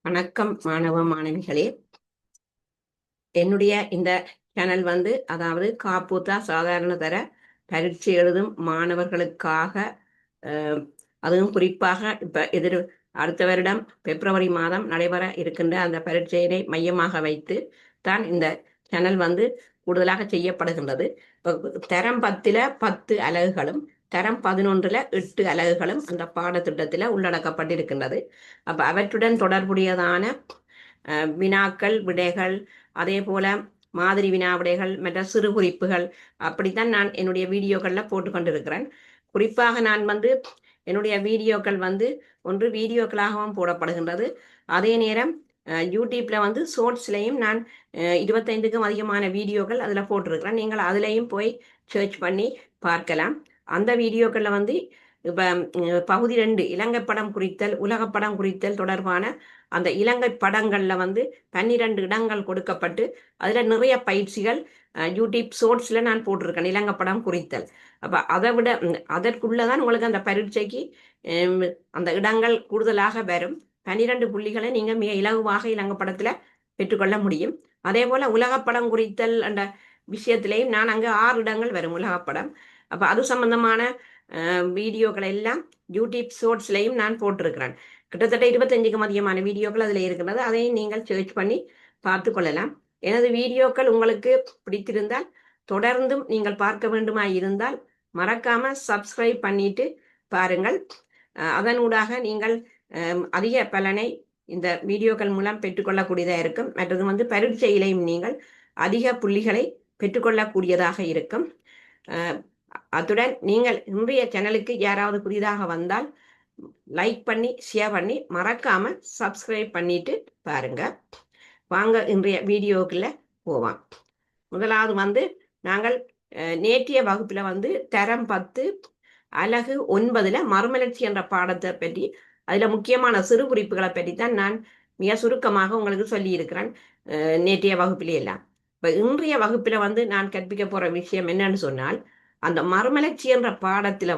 வணக்கம் மாணவ மாணவிகளே. என்னுடைய இந்த சேனல் அதாவது காப்பூத்தா சாதாரண தர பரீட்சை எழுதும் மாணவர்களுக்காக, அஹ், அதுவும் குறிப்பாக இப்ப அடுத்த வருடம் பிப்ரவரி மாதம் நடைபெற இருக்கின்ற அந்த பரீட்சையினை மையமாக வைத்து தான் இந்த சேனல் கூடுதலாக செய்யப்படுகின்றது. இப்போ தரம் 10ல 10 அலகுகளும் தரம் 11ல 8 அலகுகளும் அந்த பாடத்திட்டத்தில் உள்ளடக்கப்பட்டிருக்கின்றது. அப்ப அவற்றுடன் தொடர்புடையதான வினாக்கள் விடைகள், அதே போல மாதிரி வினா விடைகள் மற்ற சிறு குறிப்புகள் அப்படித்தான் நான் என்னுடைய வீடியோக்களில் போட்டுக்கொண்டிருக்கிறேன். குறிப்பாக நான் என்னுடைய வீடியோக்கள் ஒன்று வீடியோக்களாகவும் போடப்படுகின்றது. அதே நேரம் யூடியூப்ல ஷோர்ட்ஸ்லையும் நான் 25க்கும் அதிகமான வீடியோக்கள் அதில் போட்டிருக்கிறேன். நீங்கள் அதுலேயும் போய் சர்ச் பண்ணி பார்க்கலாம். அந்த வீடியோக்களில் இப்போ பகுதி 2 இலங்கை படம் குறித்தல் உலகப்படம் குறித்தல் தொடர்பான அந்த இலங்கை படங்கள்ல 12 இடங்கள் கொடுக்கப்பட்டு அதுல நிறைய பயிற்சிகள் யூடியூப் ஷோர்ட்ஸ்ல நான் போட்டிருக்கேன் இலங்கை படம் குறித்தல். அப்ப அதை விட அதற்குள்ளதான் உங்களுக்கு அந்த பரீட்சைக்கு அந்த இடங்கள் கூடுதலாக வரும். 12 புள்ளிகளை நீங்க மிக இலகுவாக இலங்கை படத்துல பெற்றுக்கொள்ள முடியும். அதே போல உலகப்படம் குறித்தல் அந்த விஷயத்திலையும் நான் அங்கே 6 இடங்கள் வரும் உலகப்படம். அப்ப அது சம்பந்தமான வீடியோக்களை எல்லாம் யூடியூப் ஷோர்ட்ஸ்லையும் நான் போட்டிருக்கிறேன். கிட்டத்தட்ட 25க்கும் அதிகமான வீடியோக்கள் அதில் இருக்கிறது. அதையும் நீங்கள் சர்ச் பண்ணி பார்த்து கொள்ளலாம். எனது வீடியோக்கள் உங்களுக்கு பிடித்திருந்தால் தொடர்ந்தும் நீங்கள் பார்க்க வேண்டுமா இருந்தால் மறக்காம சப்ஸ்கிரைப் பண்ணிட்டு பாருங்கள். அதனூடாக நீங்கள் அதிக பலனை இந்த வீடியோக்கள் மூலம் பெற்றுக்கொள்ளக்கூடியதாக இருக்கும். மற்றது பரீட்சையிலையும் நீங்கள் அதிக புள்ளிகளை பெற்றுக்கொள்ளக்கூடியதாக இருக்கும். அத்துடன் நீங்கள் இன்றைய சேனலுக்கு யாராவது புதிதாக வந்தால் லைக் பண்ணி ஷேர் பண்ணி மறக்காம சப்ஸ்கிரைப் பண்ணிட்டு பாருங்க. வாங்க இன்றைய வீடியோக்குள்ள போவான். முதலாவது நாங்கள் நேற்றைய வகுப்புல தரம் 10 அலகு 9ல மறுமலர்ச்சி என்ற பாடத்தை பற்றி அதுல முக்கியமான சிறு குறிப்புகளை பற்றி தான் நான் மிக சுருக்கமாக உங்களுக்கு சொல்லி இருக்கிறேன் நேற்றைய வகுப்பிலே எல்லாம். இப்ப இன்றைய வகுப்புல நான் கற்பிக்க போற விஷயம் என்னன்னு சொன்னால், அந்த மறுமலர்ச்சி என்ற பாடத்துல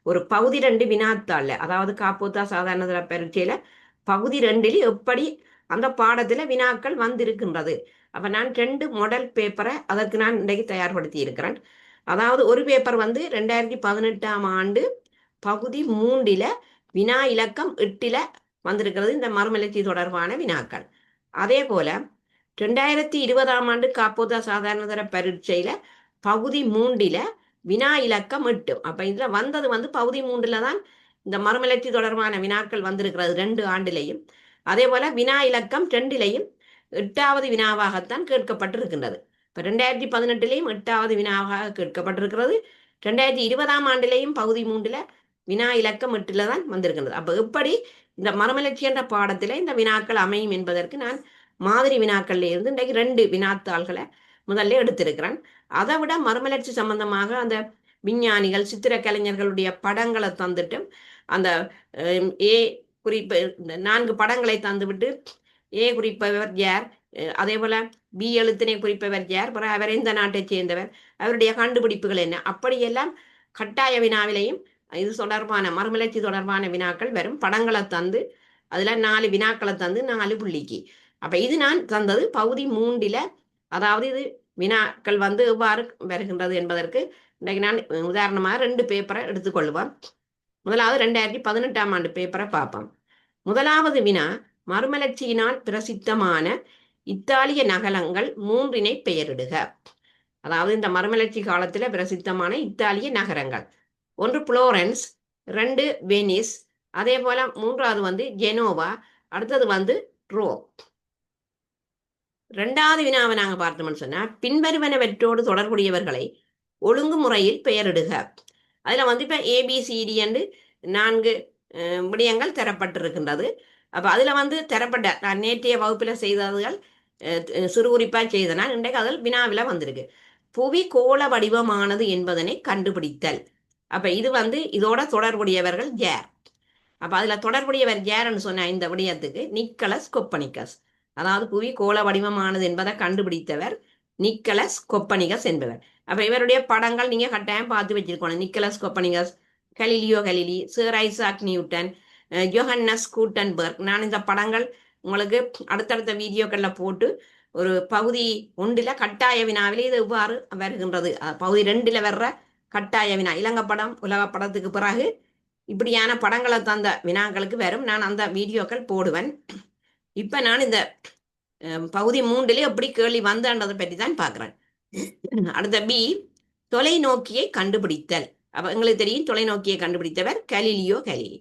ஒரு பகுதி 2 வினாத்தாள், அதாவது காப்போத்தா சாதாரண தர பரீட்சையில பகுதி 2ல் எப்படி அந்த பாடத்துல வினாக்கள் வந்திருக்கின்றது. அப்ப நான் 2 மாடல் பேப்பரை அதற்கு நான் இன்றைக்கு தயார்படுத்தி இருக்கிறேன். அதாவது ஒரு பேப்பர் 2018ஆம் ஆண்டு பகுதி 3ல வினா இலக்கம் 8ல வந்திருக்கிறது இந்த மறுமலர்ச்சி தொடர்பான வினாக்கள். அதே போல 2020ஆம் ஆண்டு காப்போத்தா சாதாரண தர பரீட்சையில பகுதி 3ல வினா இலக்கம் 8. அப்ப இதுல வந்தது பகுதி 3ல தான் இந்த மறுமலர்ச்சி தொடர்பான வினாக்கள் வந்திருக்கிறது 2 ஆண்டிலையும். அதே போல வினா இலக்கம் 2லையும் 8வது வினாவாகத்தான் கேட்கப்பட்டிருக்கின்றது. இப்ப 2018லையும் 8வது வினாவாக கேட்கப்பட்டிருக்கிறது. 2020ஆம் ஆண்டிலையும் பகுதி 3ல வினா இலக்கம் 8ல தான் வந்திருக்கின்றது. அப்ப எப்படி இந்த மறுமலர்ச்சி என்ற பாடத்துல இந்த வினாக்கள் அமையும் என்பதற்கு நான் மாதிரி வினாக்கள்ல இருந்து இன்றைக்கு 2 வினாத்தாள்களை முதல்ல எடுத்திருக்கிறேன். அதை விட மறுமலர்ச்சி சம்பந்தமாக அந்த விஞ்ஞானிகள் சித்திர கலைஞர்களுடைய படங்களை தந்துட்டு அந்த ஏ குறிப்பு 4 படங்களை தந்துவிட்டு ஏ குறிப்பவர் யார், அதே போல பி எழுத்தினை குறிப்பவர் யார், அவர் எந்த நாட்டை சேர்ந்தவர், அவருடைய கண்டுபிடிப்புகள் என்ன, அப்படியெல்லாம் கட்டாய வினாவிலையும் இது தொடர்பான மறுமலர்ச்சி தொடர்பான வினாக்கள் வரும். படங்களை தந்து அதுல 4 வினாக்களை தந்து 4 புள்ளிக்கு. அப்ப இது நான் தந்தது பகுதி 3ல. அதாவது இது வினாக்கள் எவ்வாறு வருகின்றது என்பதற்கு இன்றைக்கு நான் உதாரணமாக 2 பேப்பரை எடுத்துக்கொள்வோம். முதலாவது 2018ஆம் ஆண்டு பேப்பரை பார்ப்போம். முதலாவது வினா, மறுமலர்ச்சியினால் பிரசித்தமான இத்தாலிய நகரங்கள் 3னை பெயரிடுக. அதாவது இந்த மறுமலர்ச்சி காலத்துல பிரசித்தமான இத்தாலிய நகரங்கள், 1 புளோரன்ஸ், 2 வெனிஸ், அதே போல 3வது ஜெனோவா, அடுத்தது ரோம். 2வது வினாவை நாங்க பார்த்தோம்னு சொன்னா, பின்வருவனவற்றோடு தொடர்புடையவர்களை ஒழுங்குமுறையில் பெயரிடுக. அதுல இப்ப ABCD என்று 4 விடயங்கள் தரப்பட்டிருக்கின்றது. அப்ப அதுல தரப்பட்ட நான் நேற்றைய வகுப்புல செய்ததுகள் சிறு குறிப்பா செய்தனால் இன்றைக்கு அதில் வினாவில வந்திருக்கு. புவி கோள வடிவமானது என்பதனை கண்டுபிடித்தல். அப்ப இது இதோட தொடர்புடையவர்கள் யார்? அப்ப அதுல தொடர்புடையவர் யாருன்னு சொன்ன இந்த விடயத்துக்கு நிக்கலஸ் கொப்பனிக்கஸ். அதாவது புவி கோள வடிவமானது என்பதை கண்டுபிடித்தவர் நிக்கலஸ் கொப்பனிகஸ் என்பவர். அப்ப இவருடைய படங்கள் நீங்க கட்டாயம் பார்த்து வச்சிருக்கணும். Nicholas Copernicus, Galileo Galilei, sir Isaac Newton, Johannes Gutenberg. நான் இந்த படங்கள் உங்களுக்கு அடுத்தடுத்த வீடியோக்கள்ல போட்டு ஒரு பகுதி 1 கட்டாய வினாவிலே இது எவ்வாறு வருகின்றது, பகுதி 2 வர்ற கட்டாய வினா இலங்கை உலக படத்துக்கு பிறகு இப்படியான படங்களை தந்த வினாக்களுக்கு வரும். நான் அந்த வீடியோக்கள் போடுவேன். இப்ப நான் இந்த பகுதி 3 எப்படி கேள்வி வந்தன்றதை பற்றி தான் பார்க்கிறேன். அடுத்த பி, தொலைநோக்கியை கண்டுபிடித்தல். அப்ப எங்களுக்கு தெரியும் தொலைநோக்கியை கண்டுபிடித்தவர் கலீலியோ கலிலி.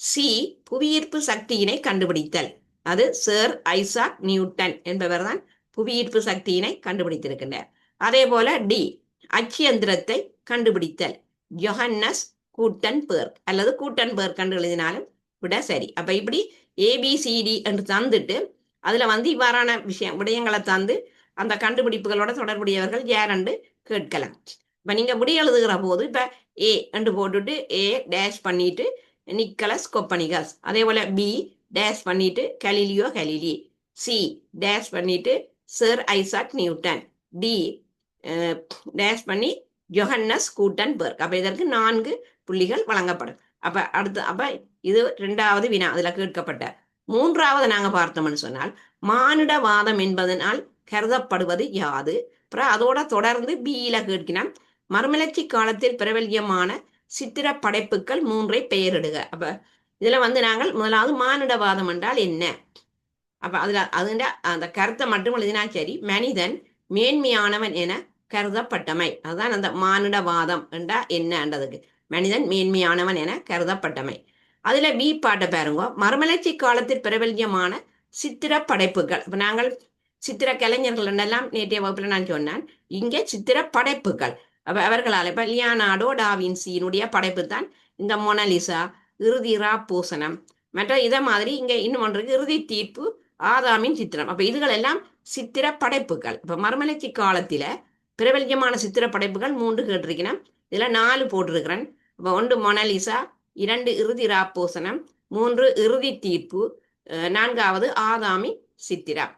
சி, புவியீர்ப்பு சக்தியினை கண்டுபிடித்தல். அது சர் ஐசாக் நியூட்டன் என்பவர் தான் புவியீர்ப்பு சக்தியினை கண்டுபிடித்திருக்கின்றார். அதே போல டி, அச்சியந்திரத்தை கண்டுபிடித்தல். ஜொஹன்னஸ் கூட்டன்பெர்க் அல்லது கூட்டன்பெர்க் கண்டு எழுதினாலும் விட சரி. அப்ப இப்படி ஏபிசிடி என்று தந்துட்டு அதுல இவ்வாறான விடயங்களை தந்து அந்த கண்டுபிடிப்புகளோட தொடர்புடையவர்கள் யார் என்று கேட்கலாம். இப்ப நீங்க விடை எழுதுகிற போது இப்ப ஏ என்று போட்டுட்டு ஏ டேஷ் பண்ணிட்டு நிக்கலஸ் கொப்பனிகஸ், அதே போல பி டேஷ் பண்ணிட்டு கலீலியோ கலிலி, சி டேஷ் பண்ணிட்டு sir Isaac Newton, D dash பண்ணி ஜொஹன்னஸ் கூட்டன்பெர்க். அப்ப இதற்கு 4 புள்ளிகள் வழங்கப்படும். அப்ப இது 2வது வினா அதுல கேட்கப்பட்ட. 3வது நாங்க பார்த்தோம்னு சொன்னால் மானிடவாதம் என்பதனால் கருதப்படுவது யாது. அப்புறம் அதோட தொடர்ந்து பியில கேட்கினான் மறுமலர்ச்சி காலத்தில் பிரபல்யமான சித்திர படைப்புகள் 3 பெயரிடுக. அப்ப இதுல நாங்கள் முதலாவது மானிடவாதம் என்றால் என்ன, அப்ப அதுல அந்த கருத்தை மட்டும் எழுதினா சரி. மனிதன் மேன்மையானவன் என கருதப்பட்டமை, அதுதான் அந்த மானிடவாதம் என்றா என்னன்றதுக்கு. மனிதன் மேன்மையானவன் என கருதப்பட்டமை. அதுல பி பாட்டை பாருங்க, மறுமலர்ச்சி காலத்தில் பிரபல்யமான சித்திர படைப்புகள். இப்ப நாங்கள் சித்திர கலைஞர்கள் எல்லாம் நேற்றைய வகுப்புல நான் சொன்னேன். இங்கே சித்திர படைப்புகள் அவர்களால் இப்ப லியோனார்டோ டா வின்சியினுடைய படைப்பு தான் இந்த மொனாலிசா, இறுதி பூசணம், மற்ற இதை மாதிரி இங்க இன்னும் ஒன்றுக்கு இறுதி தீர்ப்பு, ஆதாமின் சித்திரம். அப்ப இதுகள் எல்லாம் சித்திர படைப்புகள். இப்ப மறுமலர்ச்சி காலத்தில பிரபல்யமான சித்திர படைப்புகள் 3 கேட்டிருக்கிறேன். இதுல 4 போட்டிருக்கிறேன். இப்ப 1 மொனாலிசா, 2 இறுதி பூசணம், 3 இறுதி தீர்ப்பு, 4வது ஆதாமி சித்திரம்.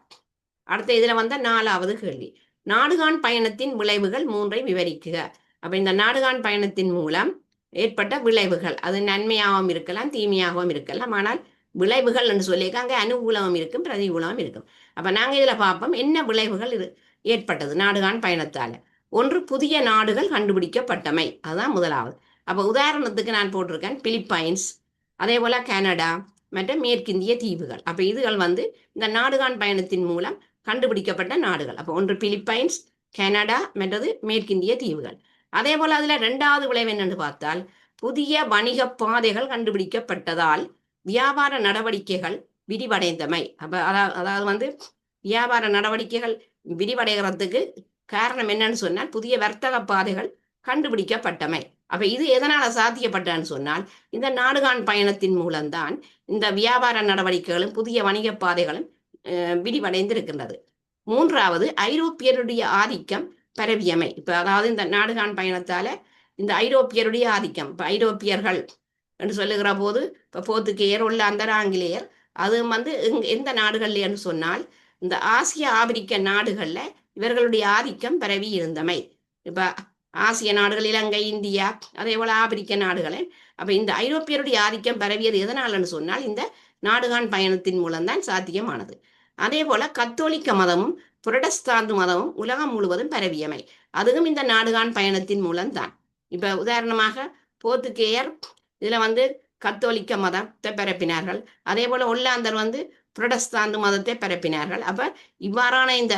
அடுத்த இதுல 4வது கேள்வி, நாடுகாண் பயணத்தின் விளைவுகள் 3 விவரிக்குக. அப்ப இந்த நாடுகாண் பயணத்தின் மூலம் ஏற்பட்ட விளைவுகள், அது நன்மையாகவும் இருக்கலாம் தீமையாகவும் இருக்கலாம். ஆனால் விளைவுகள் என்று சொல்லியிருக்காங்க, அனுகூலமும் இருக்கும் பிரதிகூலமும் இருக்கும். அப்ப நாங்க இதுல பார்ப்போம் என்ன விளைவுகள் ஏற்பட்டது நாடுகாண் பயணத்தால. 1, புதிய நாடுகள் கண்டுபிடிக்கப்பட்டமை, அதுதான் முதலாவது. அப்ப உதாரணத்துக்கு நான் போட்டிருக்கேன் பிலிப்பைன்ஸ், அதே போல கனடா மற்ற மேற்கிந்திய தீவுகள். அப்ப இதுகள் இந்த நாடுகாண் பயணத்தின் மூலம் கண்டுபிடிக்கப்பட்ட நாடுகள். அப்போ 1 பிலிப்பைன்ஸ், கனடா மற்றது மேற்கிந்திய தீவுகள். அதே போல அதுல 2வது விளைவு என்னன்னு பார்த்தால் புதிய வணிக பாதைகள் கண்டுபிடிக்கப்பட்டதால் வியாபார நடவடிக்கைகள் விரிவடைந்தமை. அப்ப அதாவது வியாபார நடவடிக்கைகள் விரிவடைகிறதுக்கு காரணம் என்னன்னு சொன்னால் புதிய வர்த்தக பாதைகள் கண்டுபிடிக்கப்பட்டமை. அப்ப இது எதனால சாத்தியப்பட்டன்னு சொன்னால் இந்த நாடுகாண் பயணத்தின் மூலம்தான் இந்த வியாபார நடவடிக்கைகளும் புதிய வணிக பாதைகளும் விரிவடைந்திருக்கின்றது. 3வது ஐரோப்பியருடைய ஆதிக்கம் பரவியமை. இப்ப அதாவது இந்த நாடுகாண் பயணத்தால இந்த ஐரோப்பியருடைய ஆதிக்கம், இப்ப ஐரோப்பியர்கள் என்று சொல்லுகிற போது இப்ப போர்த்துகேயர், ஒல்லாந்தர், ஆங்கிலேயர், அது எந்த நாடுகள்லன்னு சொன்னால் இந்த ஆசிய ஆப்பிரிக்க நாடுகள்ல இவர்களுடைய ஆதிக்கம் பரவி இருந்தமை. இப்ப ஆசிய நாடுகள் இலங்கை, இந்தியா, அதே போல ஆப்பிரிக்க நாடுகளை. அப்ப இந்த ஐரோப்பியருடைய ஆதிக்கம் பரவியது எதனாலன்னு சொன்னால் இந்த நாடுகாண் பயணத்தின் மூலம்தான் சாத்தியமானது. அதே போல கத்தோலிக்க மதமும் புரட்டஸ்தாந்து மதமும் உலகம் முழுவதும் பரவியமை, அதுவும் இந்த நாடுகாண் பயணத்தின் மூலம்தான். இப்ப உதாரணமாக போர்த்துகேயர் இதுல கத்தோலிக்க மதத்தை பரப்பினார்கள், அதே போல ஒல்லாந்தர் புரட்டஸ்தாந்து மதத்தை பரப்பினார்கள். அப்ப இவ்வாறான இந்த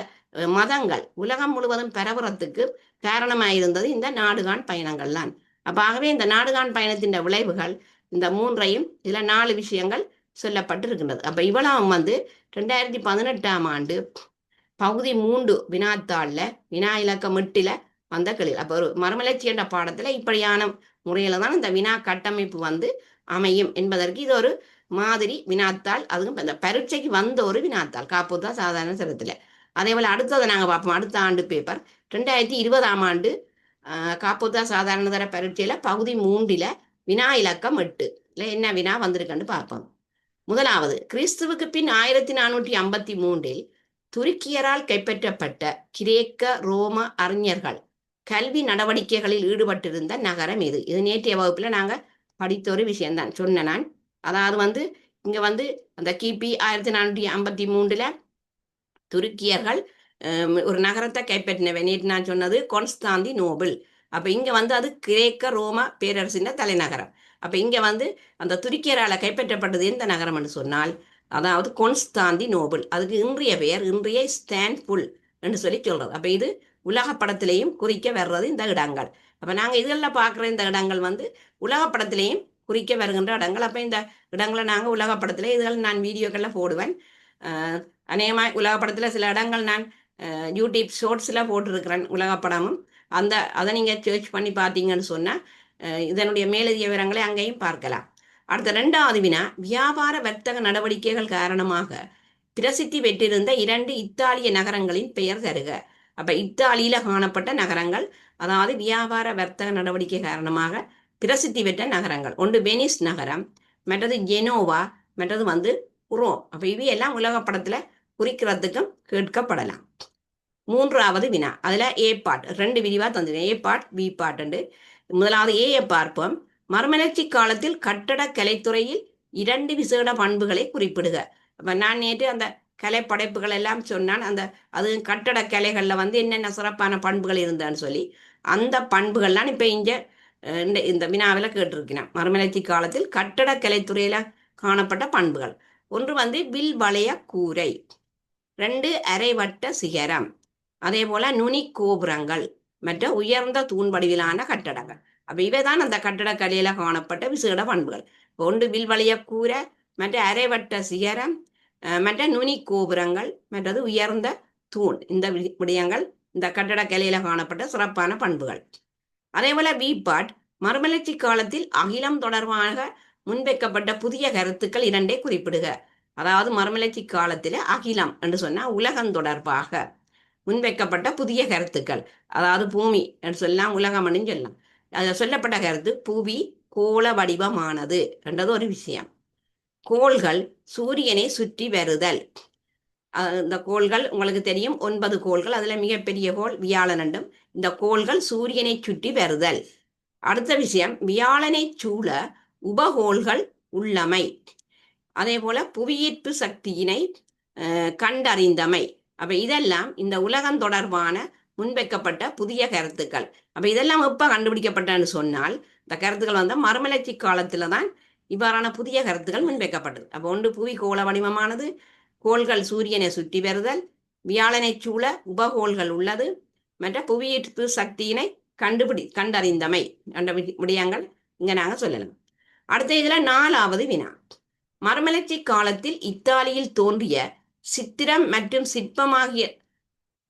மதங்கள் உலகம் முழுவதும் பரவுறதுக்கு காரணமாயிருந்தது இந்த நாடுகாண் பயணங்கள் தான். அப்ப ஆகவே இந்த நாடுகாண் பயணத்தின் விளைவுகள் இந்த 3ஐயும் இதுல 4 விஷயங்கள் சொல்லப்பட்டிருக்கின்றது. அப்ப இவ்வளவு 2018ஆம் ஆண்டு பகுதி 3 வினாத்தாள்ல வினா இலக்கம் 8ல வந்த கேள்வி. அப்ப ஒரு மறுமலர்ச்சி என்ற பாடத்துல இப்படியான முறையில தான் இந்த வினா கட்டமைப்பு அமையும் என்பதற்கு இது ஒரு மாதிரி வினாத்தாள். அதுவும் இந்த பரீட்சைக்கு வந்த ஒரு வினாத்தாள் காப்போத்தா சாதாரண சிரத்துல. அதே போல அடுத்ததை நாங்க பார்ப்போம். அடுத்த ஆண்டு பேப்பர் 2020ஆம் ஆண்டு காப்போத்தா சாதாரண தர பரீட்சையில பகுதி 3ல வினா இலக்கம் 8ல என்ன வினா வந்திருக்குன்னு பார்ப்போம். முதலாவது, கிறிஸ்துவுக்கு பின் 1453இல் துருக்கியரால் கைப்பற்றப்பட்ட கிரேக்க ரோம அறிஞர்கள் கல்வி நடவடிக்கைகளில் ஈடுபட்டிருந்த நகரம் எது? இது நேற்றைய வகுப்புல நாங்க படித்த ஒரு விஷயம்தான் சொன்ன நான். அதாவது இங்க வந்து அந்த கிபி 1453 துருக்கியர்கள் ஒரு நகரத்தை கைப்பற்றினவை. நேற்று நான் சொன்னது கொன்ஸ்தாந்தி நோபல். அப்ப இங்க வந்து அது கிரேக்க ரோம பேரரசின் தலைநகரம். அப்ப இங்க வந்து அந்த துருக்கியரால கைப்பற்றப்பட்டது எந்த நகரம்னு சொன்னால் அதாவது கொன்ஸ்தாந்தி நோபல். அதுக்கு இன்றைய பெயர் இன்றைய ஸ்டான்புல் என்று சொல்லி சொல்றது. அப்ப இது உலக படத்திலையும் குறிக்க வர்றது இந்த இடங்கள். அப்ப நாங்க இதுகளில் பார்க்குற இந்த இடங்கள் வந்து உலக படத்திலையும் குறிக்க வருகின்ற இடங்கள். அப்ப இந்த இடங்களை நாங்க உலக படத்துல இதுகள் நான் வீடியோக்கள்ல போடுவேன். அநேகமாக உலக படத்தில் சில இடங்கள் நான் யூடியூப் ஷோர்ட்ஸில் போட்டிருக்கிறேன் உலக படமும். அதை நீங்கள் சர்ச் பண்ணி பார்த்தீங்கன்னு சொன்னால் இதனுடைய மேலதிக விவரங்களை அங்கேயும் பார்க்கலாம். அடுத்த 2வது வினா, வியாபார வர்த்தக நடவடிக்கைகள் காரணமாக பிரசித்தி பெற்றிருந்த 2 இத்தாலிய நகரங்களின் பெயர் தருக. அப்ப இத்தாலியில காணப்பட்ட நகரங்கள், அதாவது வியாபார வர்த்தக நடவடிக்கை காரணமாக பிரசித்தி பெற்ற நகரங்கள். ஒன்று வெனிஸ் நகரம், மற்றது ஜெனோவா, மற்றது வந்து ரோம். அப்ப இவையெல்லாம் உலக படத்துல குறிக்கிறதுக்கும் கேட்கப்படலாம். 3வது வினா, அதுல ஏ பார்ட் 2 விரிவா தந்துருக்கேன். ஏ பார்ட், பி பார்ட். முதலாவது ஏயை பார்ப்போம். மறுமலர்ச்சி காலத்தில் கட்டட கலைத்துறையில் 2 விசேட பண்புகளை குறிப்பிடுக. அப்ப நான் நேற்று அந்த கலை படைப்புகள் எல்லாம் சொன்னான். அது கட்டட கலைகள்ல வந்து என்னென்ன சிறப்பான பண்புகள் இருந்தான்னு சொல்லி அந்த பண்புகள்லாம் இப்ப இந்த வினாவில் கேட்டிருக்கிறேன். மறுமலர்ச்சி காலத்தில் கட்டட கலைத்துறையில காணப்பட்ட பண்புகள். ஒன்று வந்து வில் வளைய கூரை, 2 அரைவட்ட சிகரம், அதே போல நுனி கோபுரங்கள் மற்ற உயர்ந்த தூண்வடிவிலான கட்டடங்கள். அப்ப இவைதான் அந்த கட்டடக்கலையில காணப்பட்ட விசேட பண்புகள். ஒன்று வில் வளைய கூரை, மற்ற அரைவட்ட சிகரம், மற்ற நுனி கோபுரங்கள், மற்றது உயர்ந்த தூண். இந்த விடயங்கள் இந்த கட்டடக்கலையில காணப்பட்ட சிறப்பான பண்புகள். அதே போல பி பார்ட், மறுமலர்ச்சி காலத்தில் அகிலம் தொடர்பாக முன்வைக்கப்பட்ட புதிய கருத்துக்கள் 2 குறிப்பிடுக. அதாவது மறுமலர்ச்சி காலத்தில் அகிலம் என்று சொன்னா உலகம் தொடர்பாக முன்வைக்கப்பட்ட புதிய கருத்துக்கள், அதாவது பூமி என்று சொல்லலாம், உலகம் என்று சொல்லலாம். அதில் சொல்லப்பட்ட கருத்து பூமி கோள வடிவமானது என்றது ஒரு விஷயம். கோள்கள் சூரியனை சுற்றி வருதல். இந்த கோள்கள் உங்களுக்கு தெரியும் 9 கோள்கள். அதுல மிகப்பெரிய கோள் வியாழன் என்றும். இந்த கோள்கள் சூரியனை சுற்றி வருதல். அடுத்த விஷயம், வியாழனை சூழ உபகோள்கள் உள்ளமை. அதே போல புவியீர்ப்பு சக்தியினை கண்டறிந்தமை. அப்ப இதெல்லாம் இந்த உலகம் தொடர்பான முன்வைக்கப்பட்ட புதிய கருத்துக்கள். அப்ப இதெல்லாம் எப்ப கண்டுபிடிக்கப்பட்டன்னு சொன்னால் இந்த கருத்துக்கள் வந்து மறுமலர்ச்சி காலத்துல தான் இவ்வாறான புதிய கருத்துக்கள் முன்வைக்கப்பட்டது. அப்போ ஒன்று புவி கோள வடிவமானது, கோள்கள் சூரியனை சுற்றி வருதல், வியாழனை சூழ உபகோள்கள் உள்ளது, மற்ற புவியீர்ப்பு சக்தியினை கண்டறிந்தமை என்ற விடயங்கள் இங்க நாங்க சொல்லலாம். அடுத்த இதுல 4வது வினா, மறுமலர்ச்சி காலத்தில் இத்தாலியில் தோன்றிய சித்திரம் மற்றும் சிற்பமாகிய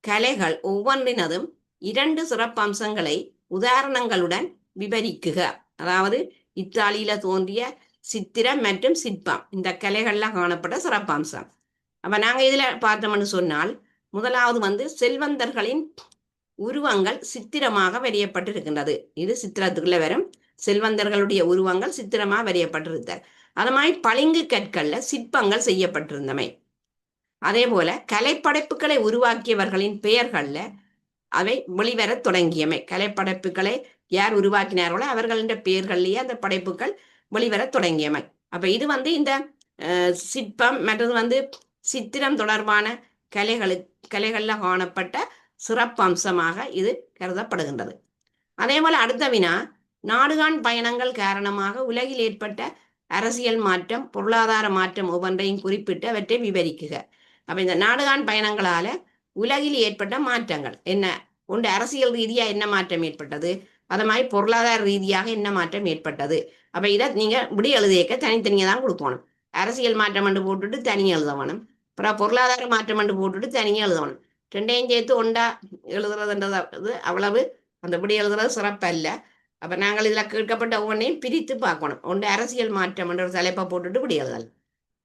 கலைகள் ஒவ்வொன்றினதும் 2 சிறப்பம்சங்களை உதாரணங்களுடன் விவரிக்குக. அதாவது இத்தாலியில தோன்றிய சித்திரம் மற்றும் சிற்பம் இந்த கலைகள்ல காணப்பட்ட சிறப்பம்சம். அப்ப நாங்க இதுல பார்த்தோம்னு சொன்னால் முதலாவது வந்து செல்வந்தர்களின் உருவங்கள் சித்திரமாக வரையப்பட்டிருக்கின்றது. இது சித்திரத்துக்குள்ள வரும் செல்வந்தர்களுடைய உருவங்கள் சித்திரமாக வரையப்பட்டிருந்தார். அது மாதிரி பளிங்கு கற்கள்ல சிற்பங்கள் செய்யப்பட்டிருந்தமை. அதே போல கலைப்படைப்புகளை உருவாக்கியவர்களின் பெயர்கள்ல அவை வெளிவர தொடங்கியமை. கலைப்படைப்புகளை யார் உருவாக்கினார்களோ அவர்களின் பெயர்கள்லயே அந்த படைப்புகள் வெளிவர தொடங்கியமை. அப்ப இது வந்து இந்த சிற்பம் மற்றது வந்து சித்திரம் தொடர்பான கலைகள்ல காணப்பட்ட சிறப்பம்சமாக இது கருதப்படுகின்றது. அதே போல அடுத்த வினா, நாடுகாண் பயணங்கள் காரணமாக உலகில் ஏற்பட்ட அரசியல் மாற்றம், பொருளாதார மாற்றம் ஒவ்வொன்றையும் குறிப்பிட்டு அவற்றை விவரிக்குக. அப்ப இந்த நாடுகாண் பயணங்களால உலகில் ஏற்பட்ட மாற்றங்கள் என்ன? ஒன்று அரசியல் ரீதியா என்ன மாற்றம் ஏற்பட்டது, அது மாதிரி பொருளாதார ரீதியாக என்ன மாற்றம் ஏற்பட்டது. அப்ப இதை நீங்க இப்படி எழுதியக்க தனித்தனியா தான் கொடுக்கணும். அரசியல் மாற்றம் என்று போட்டுட்டு தனியாக எழுதணும், அப்புறம் பொருளாதார மாற்றம் என்று போட்டுட்டு தனியாக எழுதணும். 2ஐயும் சேர்த்து ஒண்டா எழுதுறதுன்றது அவ்வளவு அந்த இப்படி எழுதுறது சிறப்பல்ல. அப்ப நாங்கள் இதுல கேட்கப்பட்ட ஒவ்வொன்றையும் பிரித்து பார்க்கணும். ஒன்று அரசியல் மாற்றம் என்ற ஒரு தலைப்பை போட்டுட்டு இப்படி எழுதலாம்.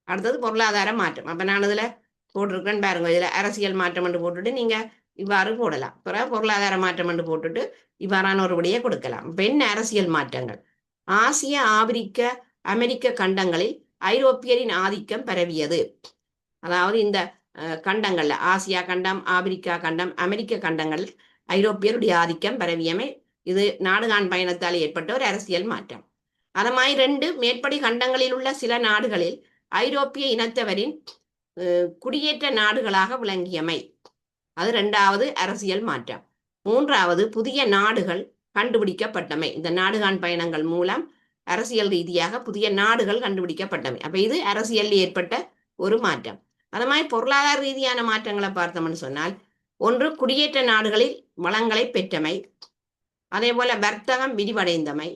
அடுத்தது பொருளாதார மாற்றம். அப்ப நான் இதுல போட்டிருக்கேன்னு பாருங்க, இதுல அரசியல் மாற்றம் என்று போட்டுட்டு நீங்க இவ்வாறு போடலாம். பிறகு பொருளாதார மாற்றம் என்று போட்டுட்டு இவ்வாறான ஒரு விடையை கொடுக்கலாம். இப்ப என்ன அரசியல் மாற்றங்கள்? ஆசிய, ஆப்பிரிக்க, அமெரிக்க கண்டங்களில் ஐரோப்பியரின் ஆதிக்கம் பரவியது. அதாவது இந்த கண்டங்கள்ல ஆசியா கண்டம், ஆப்பிரிக்கா கண்டம், அமெரிக்க கண்டங்கள் ஐரோப்பியருடைய ஆதிக்கம் பரவியமை. இது நாடுகாண் பயணத்தால் ஏற்பட்ட ஒரு அரசியல் மாற்றம். அது மாதிரி 2 மேற்படி கண்டங்களில் உள்ள சில நாடுகளில் ஐரோப்பிய இனத்தவரின் குடியேற்ற நாடுகளாக விளங்கியமை. அது 2வது அரசியல் மாற்றம். 3வது புதிய நாடுகள் கண்டுபிடிக்கப்பட்டமை. இந்த நாடுகாண் பயணங்கள் மூலம் அரசியல் ரீதியாக புதிய நாடுகள் கண்டுபிடிக்கப்பட்டமை. அப்ப இது அரசியல் ஏற்பட்ட ஒரு மாற்றம். அது மாதிரி பொருளாதார ரீதியான மாற்றங்களை பார்த்தோம்னு சொன்னால், ஒன்று குடியேற்ற நாடுகளில் வளங்களை பெற்றமை, அதே போல வர்த்தகம் விரிவடைந்தமை,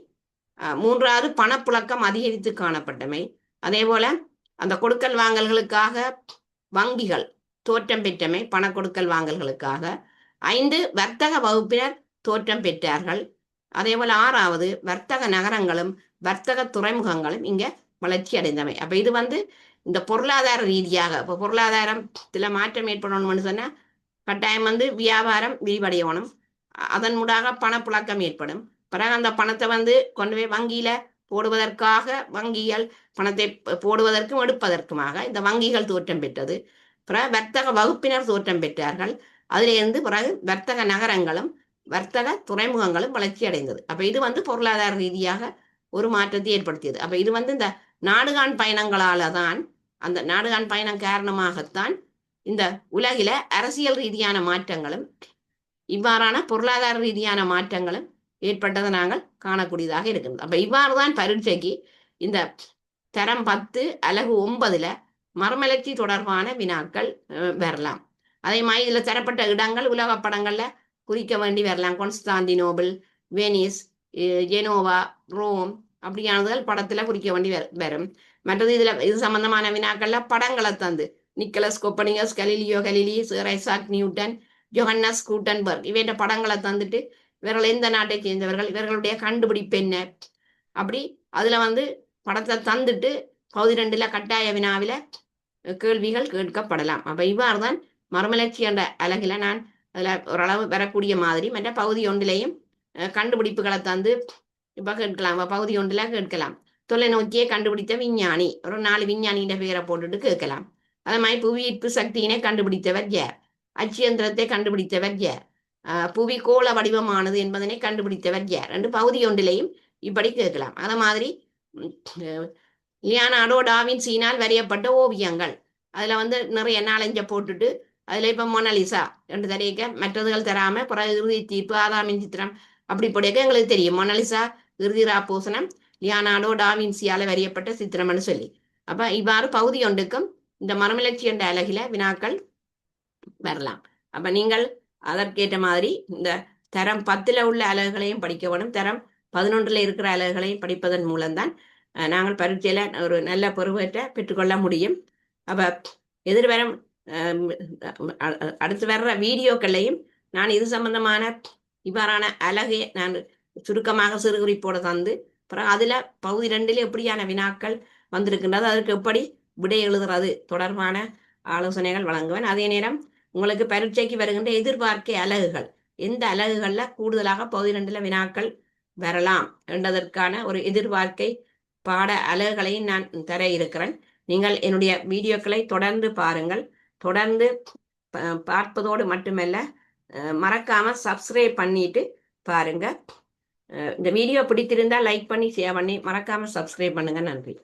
3வது பணப்புழக்கம் அதிகரித்து காணப்பட்டமை, அதே போல அந்த கொடுக்கல் வாங்கல்களுக்காக வங்கிகள் தோற்றம் பெற்றமை, பண கொடுக்கல் வாங்கல்களுக்காக. 5 வர்த்தக வகுப்பினர் தோற்றம் பெற்றார்கள். அதே போல 6வது வர்த்தக நகரங்களும் வர்த்தக துறைமுகங்களும் இங்க வளர்ச்சி அடைந்தமை. அப்ப இது இந்த பொருளாதார ரீதியாக, இப்போ பொருளாதாரத்துல மாற்றம் ஏற்படணும்னு சொன்னா கட்டாயம் வியாபாரம் விரிவடையணும், அதன் மூடாக பணப்புழக்கம் ஏற்படும். பிறகு அந்த பணத்தை கொண்டு போய் வங்கியில போடுவதற்காக வங்கிகள் பணத்தை போடுவதற்கும் எடுப்பதற்குமாக இந்த வங்கிகள் தோற்றம் பெற்றது. பிறகு வர்த்தக வகுப்பினர் தோற்றம் பெற்றார்கள். அதிலிருந்து பிறகு வர்த்தக நகரங்களும் வர்த்தக துறைமுகங்களும் வளர்ச்சி அடைந்தது. அப்ப இது பொருளாதார ரீதியாக ஒரு மாற்றத்தை ஏற்படுத்தியது. அப்ப இது இந்த நாடுகாண் பயணங்களால தான், அந்த நாடுகாண் பயணம் காரணமாகத்தான் இந்த உலகில அரசியல் ரீதியான மாற்றங்களும் இவ்வாறான பொருளாதார ரீதியான மாற்றங்களும் ஏற்பட்டதை நாங்கள் காணக்கூடியதாக இருக்கின்றது. அப்ப இவ்வாறுதான் பரீட்சைக்கு இந்த தரம் 10 அலகு 9ல மறுமலர்ச்சி தொடர்பான வினாக்கள் வரலாம். அதே மாதிரி இதுல தரப்பட்ட இடங்கள் உலக படங்கள்ல குறிக்க வேண்டி வரலாம். கான்ஸ்டாண்டினோபிள், வெனிஸ், ஜெனோவா, ரோம் அப்படியானதுகள் படத்துல குறிக்க வேண்டி வரும். மற்றது இது சம்பந்தமான வினாக்கள்ல படங்களை தந்து Nicholas Copernicus, Galileo Galilei, sir Isaac Newton, Johannes Gutenberg இவற்ற படங்களை தந்துட்டு இவர்கள் எந்த நாட்டை சேர்ந்தவர்கள், இவர்களுடைய கண்டுபிடிப்பு என்ன, அப்படி அதுல படத்தை தந்துட்டு பகுதி 2ல கட்டாய வினாவில கேள்விகள் கேட்கப்படலாம். அப்ப இவ்வாறுதான் மறுமலர்ச்சி என்ற அலகில நான் அதுல ஓரளவு வரக்கூடிய மாதிரி மற்ற பகுதி 1லையும் கண்டுபிடிப்புகளை தந்து இப்ப கேட்கலாம். பகுதி 1ல கேட்கலாம், தொலைநோக்கியை கண்டுபிடித்த விஞ்ஞானி, ஒரு 4 விஞ்ஞானியின் பெயரை போட்டுட்டு கேட்கலாம். அதே மாதிரி புவியீர்ப்பு சக்தியினை கண்டுபிடித்தவர் யார், அச்சியந்திரத்தை கண்டுபிடித்தவர் யார், புவி கோள வடிவமானது என்பதனை கண்டுபிடித்தவர் யார் என்று பகுதி 1லையும் இப்படி கேட்கலாம். அதே மாதிரி லியோனார்டோ டாவின்சியினால் வரையப்பட்ட ஓவியங்கள், அதுல நிறைய 4-5 போட்டுட்டு அதுல இப்ப மொனாலிசா என்று தெரியக்க மற்றதுகள் தராம பிறகு இறுதி தீர்ப்பு, ஆதாமின் சித்திரம் அப்படி போடையக்க எங்களுக்கு தெரியும் மொனாலிசா இறுதி ராப்போசனம் லியோனார்டோ டாவின்சியால வரையப்பட்ட சித்திரம்னு சொல்லி. அப்ப இவ்வாறு பகுதி 1க்கும் இந்த மறுமலர்ச்சி என்ற அலகில வினாக்கள் வரலாம். அப்ப நீங்கள் அதற்கேற்ற மாதிரி இந்த தரம் 10ல உள்ள அலகுகளையும் படிக்க வேணும், தரம் 11ல இருக்கிற அலகுகளையும் படிப்பதன் மூலம்தான் நாங்கள் பரீட்சையில ஒரு நல்ல பொறுப்பேற்ற பெற்றுக்கொள்ள முடியும். அப்ப எதிர்வரும் அடுத்து வர்ற வீடியோக்களையும் நான் இது சம்பந்தமான இவ்வாறான அலகை நான் சுருக்கமாக சிறு குறிப்போட தந்து அப்புறம் அதுல பகுதி 2ல எப்படியான வினாக்கள் வந்திருக்கின்றது, அதற்கு எப்படி விடை எழுதுறது தொடர்பான ஆலோசனைகள் வழங்குவேன். அதே நேரம் உங்களுக்கு பரீட்சைக்கு வருகின்ற எதிர்பார்க்கை அலகுகள், எந்த அலகுகள்ல கூடுதலாக பகுதி 2ல வினாக்கள் வரலாம் என்றதற்கான ஒரு எதிர்பார்க்கை பாட அலகுகளையும் நான் தர இருக்கிறேன். நீங்கள் என்னுடைய வீடியோக்களை தொடர்ந்து பாருங்கள். தொடர்ந்து பார்ப்பதோடு மட்டுமல்ல, மறக்காம சப்ஸ்கிரைப் பண்ணிட்டு பாருங்க. இந்த வீடியோ பிடித்திருந்தா லைக் பண்ணி ஷேர் பண்ணி மறக்காம சப்ஸ்கிரைப் பண்ணுங்க. நன்றி.